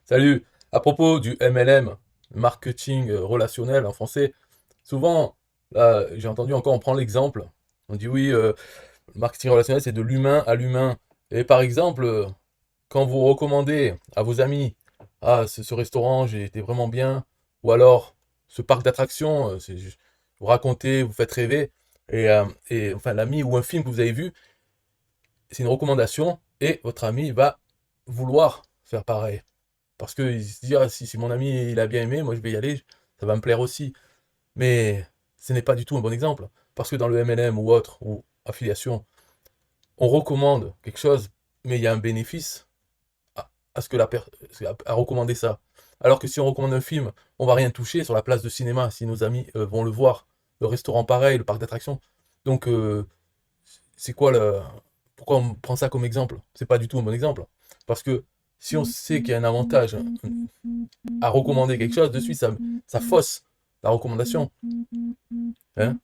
Salut. À propos du MLM, marketing relationnel en français, souvent, là, j'ai entendu encore, on prend l'exemple, on dit oui, le marketing relationnel, c'est de l'humain à l'humain. Et par exemple, quand vous recommandez à vos amis, ah, ce restaurant, j'ai été vraiment bien, ou alors ce parc d'attractions, vous racontez, vous faites rêver, et enfin l'ami ou un film que vous avez vu, c'est une recommandation, et votre ami va vouloir faire pareil. Parce qu'il se dit, ah, si mon ami il a bien aimé, moi je vais y aller, ça va me plaire aussi. Mais ce n'est pas du tout un bon exemple. Parce que dans le MLM ou autre, ou affiliation, on recommande quelque chose, mais il y a un bénéfice à ce que à recommander ça. Alors que si on recommande un film, on va rien toucher sur la place de cinéma, si nos amis vont le voir. Le restaurant pareil, le parc d'attractions. Donc, c'est quoi le... Pourquoi on prend ça comme exemple? C'est pas du tout un bon exemple. Parce que si on sait qu'il y a un avantage à recommander quelque chose, de suite, ça fausse la recommandation. Hein?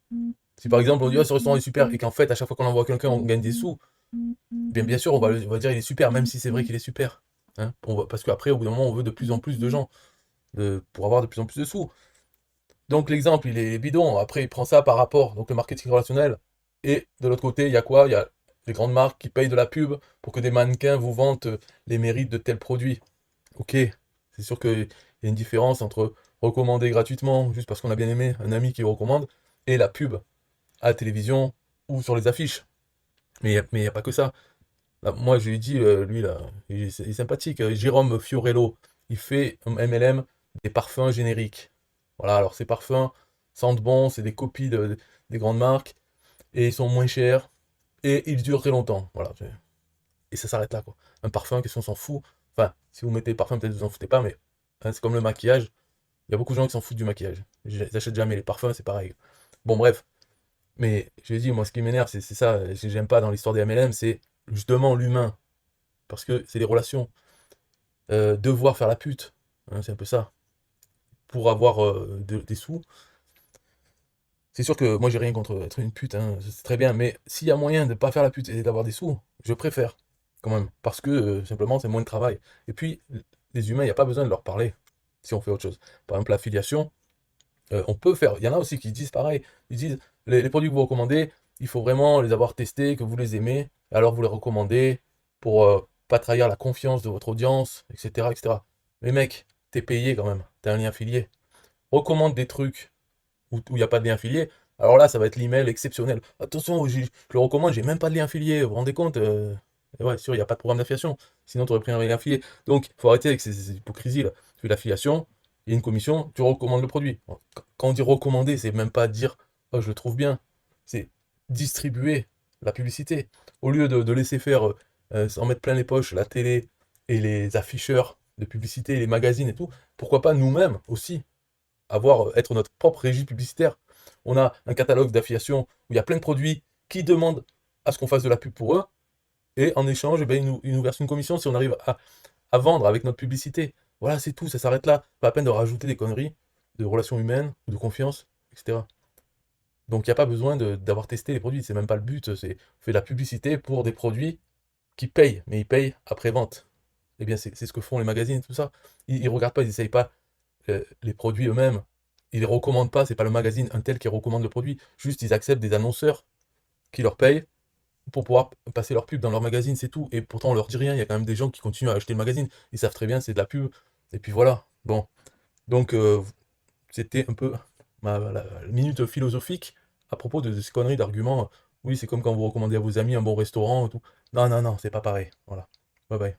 Si par exemple on dit, oh, ce restaurant est super, et qu'en fait, à chaque fois qu'on envoie quelqu'un, on gagne des sous, bien sûr, on va dire il est super, même si c'est vrai qu'il est super. Hein? Parce qu'après, au bout d'un moment, on veut de plus en plus de gens pour avoir de plus en plus de sous. Donc l'exemple, il est bidon. Après, il prend ça par rapport, donc le marketing relationnel. Et de l'autre côté, il y a quoi? Il y a les grandes marques qui payent de la pub pour que des mannequins vous vantent les mérites de tel produit. Ok, c'est sûr qu'il y a une différence entre recommander gratuitement, juste parce qu'on a bien aimé un ami qui recommande, et la pub à la télévision ou sur les affiches. Mais il y a pas que ça. Là, moi, je lui ai dit, lui, là, il est sympathique, Jérôme Fiorello, il fait un MLM des parfums génériques. Voilà, alors ces parfums sentent bon, c'est des copies des grandes marques, et ils sont moins chers, et ils durent très longtemps. Voilà, et ça s'arrête là, quoi. Un parfum, qu'est-ce qu'on s'en fout? Enfin, si vous mettez parfum, peut-être vous en foutez pas, mais hein, c'est comme le maquillage. Il y a beaucoup de gens qui s'en foutent du maquillage. Ils n'achètent jamais les parfums, c'est pareil. Bon, bref. Mais je l'ai dit, moi, ce qui m'énerve, c'est ça, j'aime pas dans l'histoire des MLM, c'est justement l'humain. Parce que c'est les relations. Devoir faire la pute, hein, c'est un peu ça. Pour avoir des sous. C'est sûr que moi, j'ai rien contre être une pute, hein, c'est très bien. Mais s'il y a moyen de pas faire la pute et d'avoir des sous, je préfère, quand même. Parce que, simplement, c'est moins de travail. Et puis, les humains, il n'y a pas besoin de leur parler si on fait autre chose. Par exemple, l'affiliation, on peut faire. Il y en a aussi qui disent pareil. Ils disent les produits que vous recommandez, il faut vraiment les avoir testés, que vous les aimez, alors vous les recommandez pour pas trahir la confiance de votre audience, etc., etc. Mais mec, t'es payé quand même, t'as un lien affilié. Recommande des trucs où il n'y a pas de lien affilié. Alors là, ça va être l'email exceptionnel. Attention, je le recommande, j'ai même pas de lien affilié. Vous vous rendez compte? Et ouais, sûr, il n'y a pas de programme d'affiliation. Sinon, tu aurais pris un lien affilié. Donc, il faut arrêter avec ces hypocrisies là. Tu fais l'affiliation, il y a une commission, tu recommandes le produit. Quand on dit recommander, c'est même pas dire oh, je le trouve bien. C'est distribuer la publicité. Au lieu de laisser faire, s'en mettre plein les poches, la télé et les afficheurs de publicité, les magazines et tout, pourquoi pas nous-mêmes aussi être notre propre régie publicitaire. On a un catalogue d'affiliation où il y a plein de produits qui demandent à ce qu'on fasse de la pub pour eux, et en échange, eh ben, ils nous versent une commission si on arrive à vendre avec notre publicité. Voilà, c'est tout, ça s'arrête là. Pas la peine de rajouter des conneries de relations humaines, ou de confiance, etc. Donc il n'y a pas besoin d'avoir testé les produits, c'est même pas le but, c'est on fait de la publicité pour des produits qui payent, mais ils payent après vente. Eh bien, c'est ce que font les magazines, tout ça. Ils regardent pas, ils n'essayent pas les produits eux-mêmes. Ils les recommandent pas, c'est pas le magazine un tel qui recommande le produit. Juste, ils acceptent des annonceurs qui leur payent pour pouvoir passer leur pub dans leur magazine, c'est tout. Et pourtant, on leur dit rien. Il y a quand même des gens qui continuent à acheter le magazine. Ils savent très bien c'est de la pub. Et puis voilà. Bon. Donc, c'était un peu la minute philosophique à propos de ces conneries d'arguments. Oui, c'est comme quand vous recommandez à vos amis un bon restaurant et tout. Non, non, non, c'est pas pareil. Voilà. Bye bye.